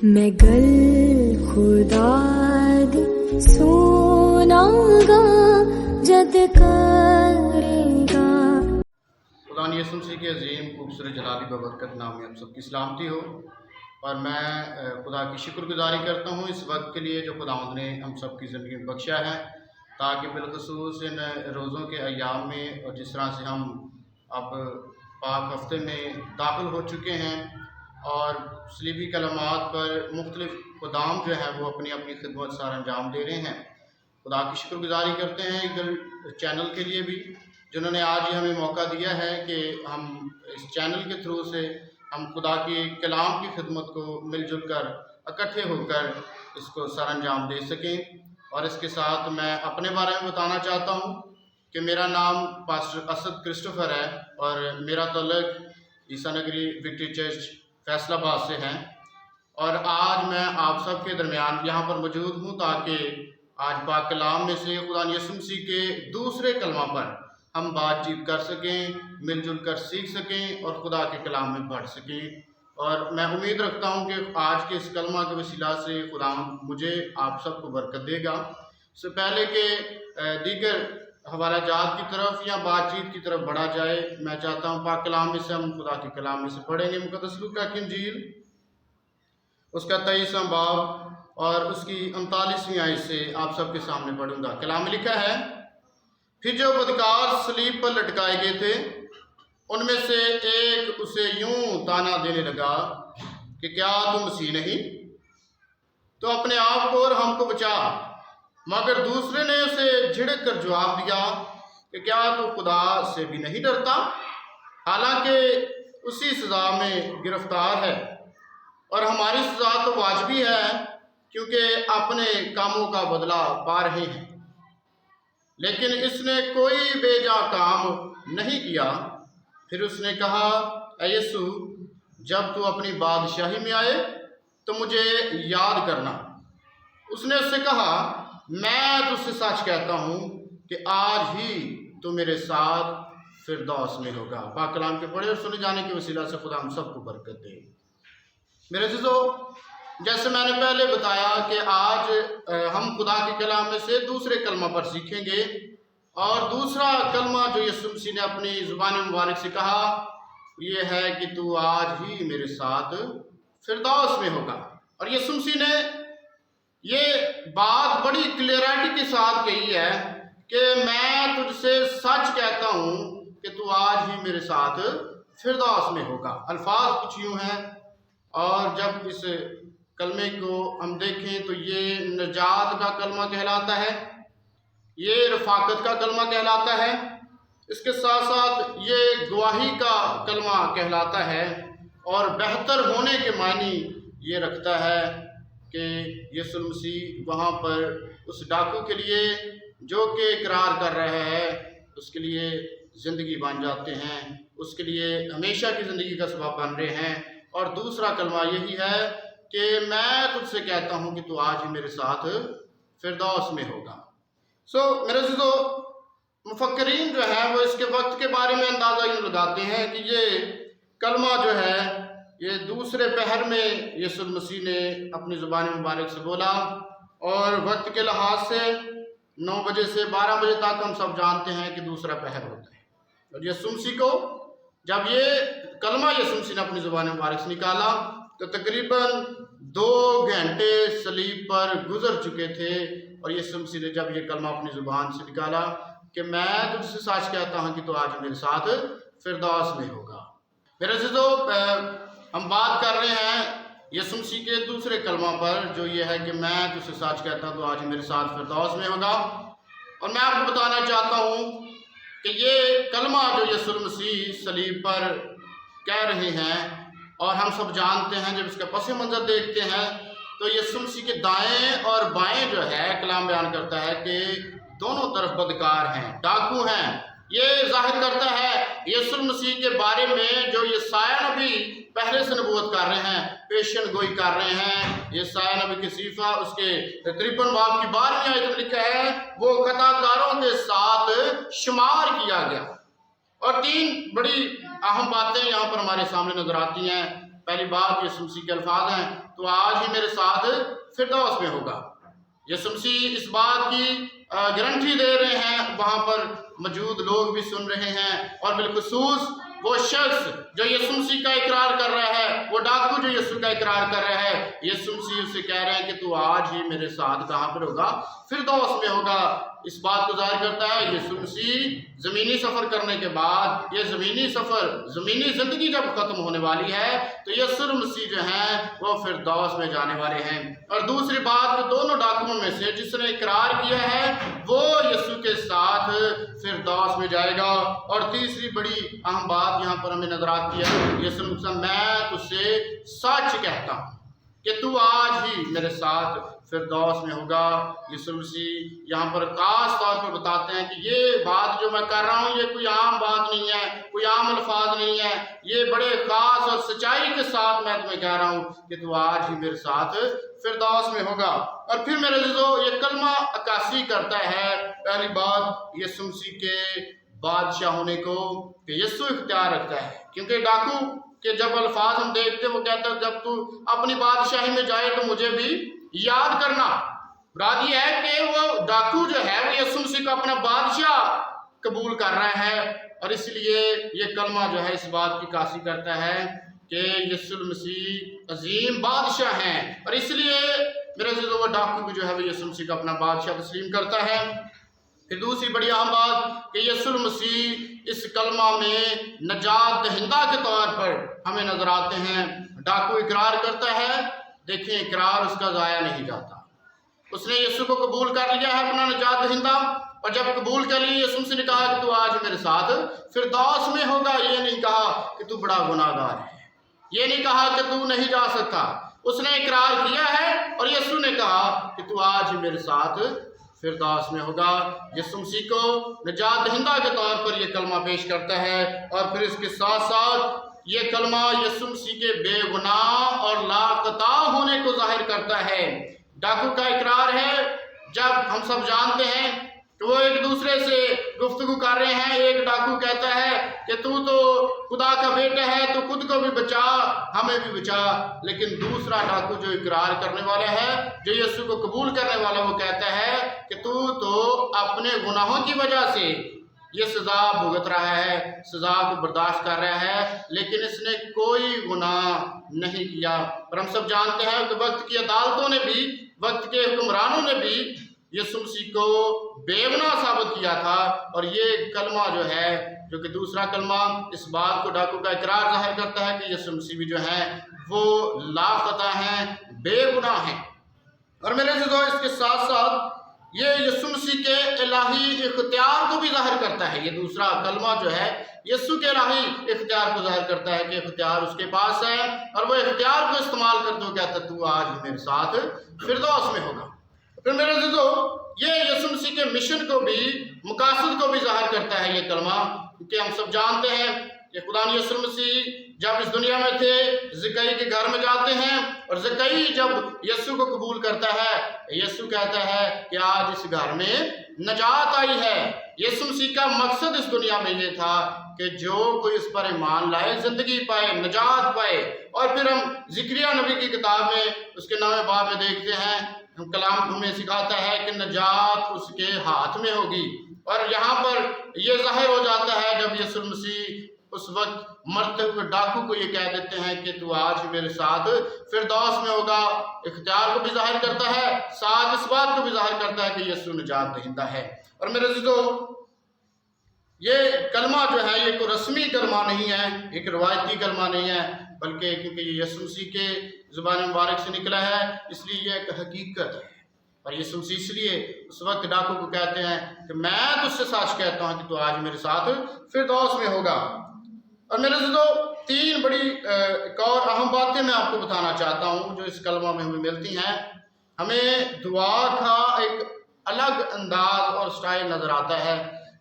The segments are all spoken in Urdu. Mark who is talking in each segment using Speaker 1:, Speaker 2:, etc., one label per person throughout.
Speaker 1: میں گل خدا دی سونا گا جد کرے گا۔
Speaker 2: خدا یسوع مسیح کے عظیم خوبصورت جلالی ببرکت نام میں آپ سب کی سلامتی ہو، اور میں خدا کی شکر گزاری کرتا ہوں اس وقت کے لیے جو خداوند نے ہم سب کی زندگی میں بخشا ہے، تاکہ بالخصوص ان روزوں کے ایام میں اور جس طرح سے ہم اب پاک ہفتے میں داخل ہو چکے ہیں اور صلیبی کلمات پر مختلف خدام جو ہیں وہ اپنی اپنی خدمت سر انجام دے رہے ہیں۔ خدا کی شکر گزاری کرتے ہیں ایگل چینل کے لیے بھی، جنہوں نے آج یہ ہمیں موقع دیا ہے کہ ہم اس چینل کے تھرو سے ہم خدا کے کلام کی خدمت کو مل جل کر اکٹھے ہو کر اس کو سر انجام دے سکیں۔ اور اس کے ساتھ میں اپنے بارے میں بتانا چاہتا ہوں کہ میرا نام پاسٹر اسد کرسٹوفر ہے اور میرا تعلق عیسیٰ نگری وکٹری چرچ فیصل آباد سے ہے، اور آج میں آپ سب کے درمیان یہاں پر موجود ہوں تاکہ آج پاک کلام میں سے خدا یسوع مسیح کے دوسرے کلمہ پر ہم بات چیت کر سکیں، مل جل کر سیکھ سکیں اور خدا کے کلام میں پڑھ سکیں۔ اور میں امید رکھتا ہوں کہ آج کے اس کلمہ کے وسیلہ سے خدا مجھے آپ سب کو برکت دے گا۔ اس سے پہلے کہ دیگر حوالہ جات کی طرف یا بات چیت کی طرف بڑھا جائے، میں چاہتا ہوں پاک کلام میں سے ہم خدا کے کلام میں سے پڑھیں گے مقدس لوکا کی انجیل، اس کا 23واں باب اور اس کی 39ویں آیت سے آپ سب کے سامنے پڑھوں گا۔ کلام میں لکھا ہے، پھر جو بدکار صلیب پر لٹکائے گئے تھے ان میں سے ایک اسے یوں تانا دینے لگا کہ کیا تو مسیح نہیں؟ تو اپنے آپ کو اور ہم کو بچا۔ مگر دوسرے نے اسے جھڑک کر جواب دیا کہ کیا تو خدا سے بھی نہیں ڈرتا؟ حالانکہ اسی سزا میں گرفتار ہے، اور ہماری سزا تو واجبی ہے کیونکہ اپنے کاموں کا بدلہ پا رہے ہیں، لیکن اس نے کوئی بے جا کام نہیں کیا۔ پھر اس نے کہا، اے یسوع، جب تو اپنی بادشاہی میں آئے تو مجھے یاد کرنا۔ اس نے اس سے کہا، میں تجھ سے سچ کہتا ہوں کہ آج ہی تو میرے ساتھ فردوس میں ہوگا۔ پاک کلام کے پڑھے اور سنے جانے کے وسیلہ سے خدا ہم سب کو برکت دے۔ میرے عزیزو، جیسے میں نے پہلے بتایا کہ آج ہم خدا کے کلام میں سے دوسرے کلمہ پر سیکھیں گے، اور دوسرا کلمہ جو یسوع مسیح نے اپنی زبان مبارک سے کہا یہ ہے کہ تو آج ہی میرے ساتھ فردوس میں ہوگا۔ اور یسوع مسیح نے یہ بات بڑی کلیئرٹی کے ساتھ کہی ہے کہ میں تجھ سے سچ کہتا ہوں کہ تو آج ہی میرے ساتھ فردوس میں ہوگا۔ الفاظ کچھ یوں ہیں، اور جب اس کلمے کو ہم دیکھیں تو یہ نجات کا کلمہ کہلاتا ہے، یہ رفاقت کا کلمہ کہلاتا ہے، اس کے ساتھ ساتھ یہ گواہی کا کلمہ کہلاتا ہے، اور بہتر ہونے کے معنی یہ رکھتا ہے کہ یسوع مسیح وہاں پر اس ڈاکو کے لیے جو کہ اقرار کر رہا ہے اس کے لیے زندگی بن جاتے ہیں، اس کے لیے ہمیشہ کی زندگی کا سبب بن رہے ہیں۔ اور دوسرا کلمہ یہی ہے کہ میں تجھ سے کہتا ہوں کہ تو آج ہی میرے ساتھ فردوس میں ہوگا۔ میرے عزیزو، مفکرین جو ہیں وہ اس کے وقت کے بارے میں اندازہ یوں لگاتے ہیں کہ یہ کلمہ جو ہے یہ دوسرے پہر میں یسوع مسیح نے اپنی زبان مبارک سے بولا، اور وقت کے لحاظ سے 9 بجے سے 12 بجے تک ہم سب جانتے ہیں کہ دوسرا پہر ہوتا ہے۔ اور یسوع مسیح کو جب یہ کلمہ یسوع مسیح نے اپنی زبان مبارک سے نکالا تو تقریباً 2 گھنٹے صلیب پر گزر چکے تھے، اور یسوع مسیح نے جب یہ کلمہ اپنی زبان سے نکالا کہ میں تجھ سے سچ کہتا ہوں کہ تو آج میرے ساتھ فردوس میں ہوگا۔ میرے عزیزو، ہم بات کر رہے ہیں یسوع مسیح کے دوسرے کلمہ پر، جو یہ ہے کہ میں تجھ سے سچ کہتا ہوں تو آج میرے ساتھ فردوس میں ہوگا۔ اور میں آپ کو بتانا چاہتا ہوں کہ یہ کلمہ جو یسوع مسیح صلیب پر کہہ رہے ہیں، اور ہم سب جانتے ہیں جب اس کا پس منظر دیکھتے ہیں تو یسوع مسیح کے دائیں اور بائیں جو ہے کلام بیان کرتا ہے کہ دونوں طرف بدکار ہیں، ڈاکو ہیں۔ یہ ظاہر کرتا ہے یسوع مسیح کے بارے میں جو یسایہ نبی پہلے سے نبوت کر رہے ہیں، پیشن گوئی کر رہے ہیں۔ یسایہ نبی کی صحیفہ اس کے 53 باب کی 12ویں آیت میں لکھا ہے، وہ خطا کاروں کے ساتھ شمار کیا گیا۔ اور 3 بڑی اہم باتیں یہاں پر ہمارے سامنے نظر آتی ہیں پہلی بات یسوع مسیح کے الفاظ ہیں، تو آج ہی میرے ساتھ فردوس میں ہوگا۔ یسوع مسیح اس بات کی گارنٹی دے رہے ہیں، وہاں پر موجود لوگ بھی سن رہے ہیں، اور بالخصوص وہ شخص جو یسوع مسیح کا اقرار کر رہا ہے، وہ ڈاکو جو یسوع کا اقرار کر رہا ہے، یسوع مسیح اسے کہہ رہے ہیں کہ تو آج ہی میرے ساتھ کہاں پر ہوگا؟ فردوس میں ہوگا۔ اس بات کو ظاہر کرتا ہے یسوع مسیح زمینی سفر کرنے کے بعد، یہ زمینی سفر، زمینی زندگی جب ختم ہونے والی ہے تو یسوع مسیح جو ہیں وہ فردوس میں جانے والے ہیں۔ اور دوسری بات، دونوں ڈاکوؤں میں سے جس نے اقرار کیا ہے وہ یسوع کے ساتھ فردوس میں جائے گا۔ اور تیسری بڑی اہم بات یہاں پر ہمیں نظر آتی ہے، یسوع مسیح میں تجھ سے سچ کہتا ہوں کہ تو آج ہی میرے ساتھ فردوس میں ہوگا۔ یسوع مسیح یہاں پر خاص طور پر بتاتے ہیں کہ یہ بات جو میں کر رہا ہوں یہ کوئی عام بات نہیں ہے، کوئی عام الفاظ نہیں ہے، یہ بڑے خاص اور سچائی کے ساتھ میں تمہیں کہہ رہا ہوں کہ تو آج ہی میرے ساتھ فردوس میں ہوگا۔ اور پھر میرے عزیزو، یہ کلمہ عکاسی کرتا ہے پہلی بات یسوع مسیح کے بادشاہ ہونے کو، کہ یسوع اختیار رکھتا ہے، کیونکہ ڈاکو کہ جب الفاظ ہم دیکھتے وہ کہتا ہے جب تو اپنی بادشاہی میں جائے تو مجھے بھی یاد کرنا۔ مراد یہ ہے کہ وہ ڈاکو جو ہے وہ یسوع مسیح کو اپنا بادشاہ قبول کر رہا ہے، اور اس لیے یہ کلمہ جو ہے اس بات کی عکاسی کرتا ہے کہ یسوع مسیح عظیم بادشاہ ہیں، اور اس لیے میرے عزیزو وہ ڈاکو بھی جو ہے وہ یسوع مسیح کو اپنا بادشاہ تسلیم کرتا ہے۔ پھر دوسری بڑی اہم بات کہ یسوع مسیح اس کلمہ میں نجات دہندہ کے طور پر ہمیں نظر آتے ہیں۔ ڈاکو اقرار کرتا ہے، دیکھیں اقرار اس کا ضائع نہیں جاتا، اس نے یسوع کو قبول کر لیا ہے اپنا نجات دہندہ، اور جب قبول کر لیا یسوع سے نے کہا کہ تو آج میرے ساتھ فردوس میں ہوگا۔ یہ نہیں کہا کہ تو بڑا گناہ گار ہے، یہ نہیں کہا کہ تو نہیں جا سکتا، اس نے اقرار کیا ہے اور یسوع نے کہا کہ تو آج ہی میرے ساتھ فردوس میں ہوگا۔ یسوع مسیح کو نجات دہندہ کے طور پر یہ کلمہ پیش کرتا ہے، اور پھر اس کے ساتھ ساتھ یہ کلمہ یسوع مسیح کے بے گناہ اور لاخطا ہونے کو ظاہر کرتا ہے۔ ڈاکو کا اقرار ہے، جب ہم سب جانتے ہیں کہ وہ ایک دوسرے سے گفتگو کر رہے ہیں، ایک ڈاکو کہتا ہے کہ تو خدا کا بیٹا ہے، تو خود کو بھی بچا، ہمیں بھی بچا، لیکن دوسرا ڈاکو جو اقرار کرنے والا ہے، جو یسوع کو قبول کرنے والا، وہ کہتا ہے کہ تو اپنے گناہوں کی وجہ سے یہ سزا بھگت رہا ہے، سزا کو برداشت کر رہا ہے، لیکن اس نے کوئی گناہ نہیں کیا۔ اور ہم سب جانتے ہیں کہ وقت کی عدالتوں نے بھی، وقت کے حکمرانوں نے بھی یسوع مسیح کو بے گناہ ثابت کیا تھا، اور یہ کلمہ جو ہے، جو کہ دوسرا کلمہ اس بات کو ڈاکو کا اقرار ظاہر کرتا ہے کہ یسوع مسیح بھی جو ہیں وہ لاخطا ہیں، بے گناہ ہیں۔ اور میرے عزیزو، اس کے ساتھ ساتھ یہ یسوع مسیح کے الہی اختیار کو بھی ظاہر کرتا ہے۔ یہ دوسرا کلمہ جو ہے یسوع کے الہی اختیار کو ظاہر کرتا ہے کہ اختیار اس کے پاس ہے، اور وہ اختیار کو استعمال کرتے ہوئے کہتا ہے تو آج میرے ساتھ فردوس میں ہوگا۔ پھر میرے عزیزو، یہ یسوع مسیح کے مشن کو بھی، مقاصد کو بھی ظاہر کرتا ہے یہ کلمہ، کیونکہ ہم سب جانتے ہیں کہ خدا یسوع مسیح جب اس دنیا میں تھے زکئی کے گھر میں جاتے ہیں، اور زکئی جب یسوع کو قبول کرتا ہے، یسوع کہتا ہے کہ آج اس گھر میں نجات آئی ہے۔ یسوع مسیح کا مقصد اس دنیا میں یہ تھا کہ جو کوئی اس پر ایمان لائے زندگی پائے، نجات پائے۔ اور پھر ہم زکریا نبی کی کتاب میں اس کے 9ویں باب میں دیکھتے ہیں، کلام ہمیں سکھاتا ہے کہ نجات اس کے ہاتھ میں ہوگی، اور یہاں پر یہ ظاہر ہو جاتا ہے جب یسوع مسیح اس وقت مرتے ہوئے ڈاکو کو یہ کہہ دیتے ہیں کہ تو آج میرے ساتھ فردوس میں ہوگا۔ اختیار کو بھی ظاہر کرتا ہے، ساتھ اس بات کو بھی ظاہر کرتا ہے کہ یسوع نجات دہندہ ہے۔ اور میرے عزیزو، یہ کلمہ جو ہے یہ کوئی رسمی کلمہ نہیں ہے، ایک روایتی کلمہ نہیں ہے، بلکہ کیونکہ یہ یسوع مسیح کے زبان مبارک سے نکلا ہے، اس لیے یہ ایک حقیقت ہے۔ اور یسوع مسیح اس لیے اس وقت ڈاکو کو کہتے ہیں کہ میں تجھ سے سچ کہتا ہوں کہ تو آج میرے ساتھ فردوس میں ہوگا۔ اور میرے عزیزو، تین بڑی ایک اور اہم باتیں میں آپ کو بتانا چاہتا ہوں جو اس کلمہ میں ہمیں ملتی ہیں۔ ہمیں دعا کا ایک الگ انداز اور سٹائل نظر آتا ہے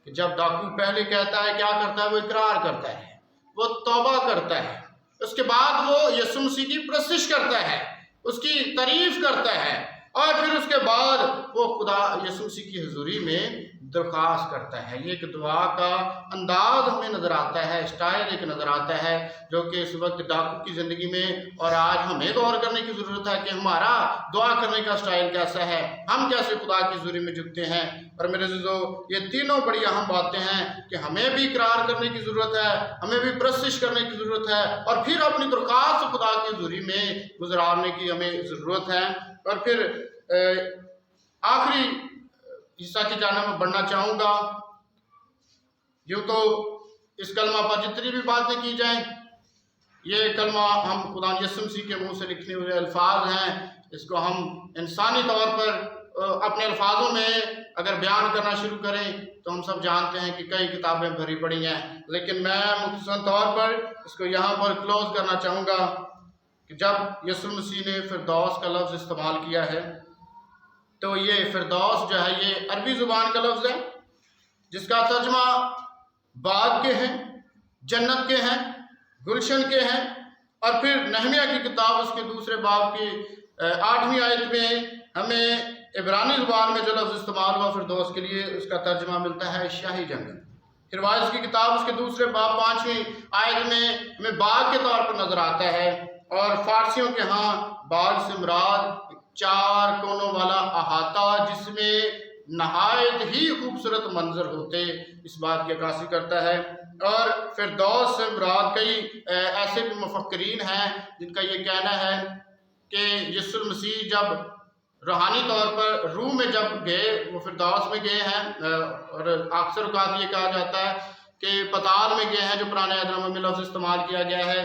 Speaker 2: کہ جب ڈاکو پہلے کہتا ہے، کیا کرتا ہے؟ وہ اقرار کرتا ہے، وہ توبہ کرتا ہے، اس کے بعد وہ یسوع مسیح کی پرستش کرتا ہے، اس کی تعریف کرتا ہے، اور پھر اس کے بعد وہ خدا یسوع مسیح کی حضوری میں درخواست کرتا ہے. یہ ایک دعا کا انداز ہمیں نظر آتا ہے، اسٹائل ایک نظر آتا ہے جو کہ اس وقت ڈاکو کی زندگی میں، اور آج ہمیں غور کرنے کی ضرورت ہے کہ ہمارا دعا کرنے کا اسٹائل کیسا ہے، ہم کیسے خدا کی حضوری میں جھکتے ہیں. اور میرے عزیزو، یہ تینوں بڑی اہم باتیں ہیں کہ ہمیں بھی اقرار کرنے کی ضرورت ہے، ہمیں بھی پرستش کرنے کی ضرورت ہے، اور پھر اپنی درخواست خدا کی حضوری میں گزارنے کی ہمیں ضرورت ہے. اور پھر آخری حصہ کی جانب میں بڑھنا چاہوں گا. یوں تو اس کلمہ پر جتنی بھی باتیں کی جائیں، یہ کلمہ ہم خدا یسوع مسیح کے منہ سے لکھنے ہوئے الفاظ ہیں. اس کو ہم انسانی طور پر اپنے الفاظوں میں اگر بیان کرنا شروع کریں تو ہم سب جانتے ہیں کہ کئی کتابیں بھری پڑی ہیں، لیکن میں مختصر طور پر اس کو یہاں پر کلوز کرنا چاہوں گا کہ جب یسوع مسیح نے فردوس کا لفظ استعمال کیا ہے تو یہ فردوس جو ہے یہ عربی زبان کا لفظ ہے جس کا ترجمہ باغ کے ہیں، جنت کے ہیں، گلشن کے ہیں. اور پھر نہمیہ کی کتاب اس کے دوسرے باب کی 8ویں آیت میں ہمیں عبرانی زبان میں جو لفظ استعمال ہوا فردوس کے لیے اس کا ترجمہ ملتا ہے شاہی جنگل. پھر وائس کی کتاب اس کے دوسرے باب 5ویں آیت میں ہمیں باغ کے طور پر نظر آتا ہے. اور فارسیوں کے ہاں باغ سے مراد 4 کونوں والا احاطہ جس میں نہایت ہی خوبصورت منظر ہوتے، اس بات کی عکاسی کرتا ہے. اور فردوس سے مراد کئی ایسے بھی مفکرین ہیں جن کا یہ کہنا ہے کہ یسوع مسیح جب روحانی طور پر روح میں جب گئے وہ فردوس میں گئے ہیں، اور اکثر اوقات یہ کہا جاتا ہے کہ پتال میں گئے ہیں جو پرانے عہد نامے میں لفظ استعمال کیا گیا ہے.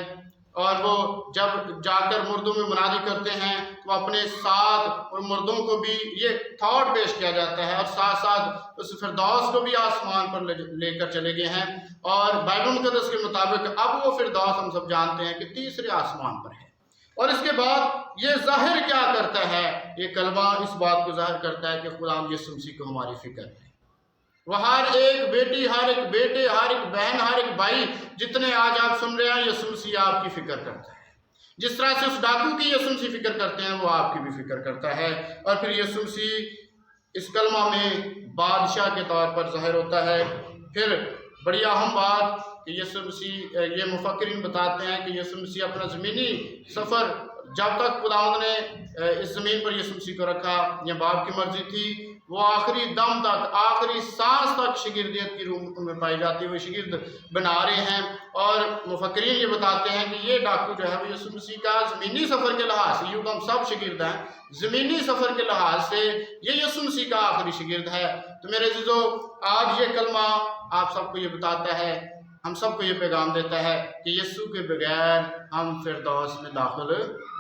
Speaker 2: اور وہ جب جا کر مردوں میں منادی کرتے ہیں تو اپنے ساتھ اور مردوں کو بھی یہ تھاٹ پیش کیا جاتا ہے، اور ساتھ ساتھ اس فردوس کو بھی آسمان پر لے کر چلے گئے ہیں. اور بائبل مقدس کے مطابق اب وہ فردوس ہم سب جانتے ہیں کہ تیسرے آسمان پر ہے. اور اس کے بعد یہ ظاہر کیا کرتا ہے، یہ کلمہ اس بات کو ظاہر کرتا ہے کہ خدا یسوع مسیح کو ہماری فکر ہے. وہ ہر ایک بیٹی، ہر ایک بیٹے، ہر ایک بہن، ہر ایک بھائی جتنے آج آپ سن رہے ہیں، یسوع مسیح آپ کی فکر کرتا ہے. جس طرح سے اس ڈاکو کی یسوع مسیح فکر کرتے ہیں وہ آپ کی بھی فکر کرتا ہے. اور پھر یسوع مسیح اس کلمہ میں بادشاہ کے طور پر ظاہر ہوتا ہے. پھر بڑی اہم بات کہ یسوع مسیح، یہ مفکرین بتاتے ہیں کہ یسوع مسیح اپنا زمینی سفر جب تک خداوند نے اس زمین پر یسوع مسیح کو رکھا، یہ باپ کی مرضی تھی، وہ آخری دم تک، آخری سانس تک شاگردیت کی روح میں پائی جاتی ہے، وہ شاگرد بنا رہے ہیں. اور مفکرین یہ بتاتے ہیں کہ یہ ڈاکو جو ہے وہ یسوع مسیح کا زمینی سفر کے لحاظ سے، یوں تو ہم سب شاگرد ہیں، زمینی سفر کے لحاظ سے یہ یسوع مسیح کا آخری شاگرد ہے. تو میرے عزیزو، آج یہ کلمہ آپ سب کو یہ بتاتا ہے، ہم سب کو یہ پیغام دیتا ہے کہ یسوع کے بغیر ہم فردوس میں داخل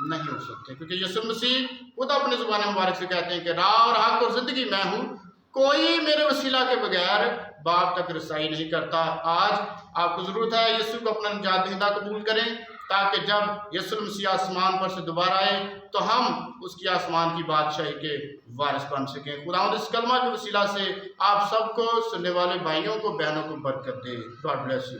Speaker 2: نہیں ہو سکتے، کیونکہ یسوع مسیح خود اپنے زبان مبارک سے کہتے ہیں کہ راہ اور حق اور زندگی میں ہوں، کوئی میرے وسیلہ کے بغیر باپ تک رسائی نہیں کرتا. آج آپ کو ضرورت ہے یسوع کو اپنا نجات دہندہ قبول کریں تاکہ جب یسوع مسیح آسمان پر سے دوبارہ آئے تو ہم اس کی آسمان کی بادشاہی کے وارث بن سکیں. خداوند اس کلمہ کے وسیلہ سے آپ سب کو، سننے والے بھائیوں کو، بہنوں کو برکت دے. God bless you.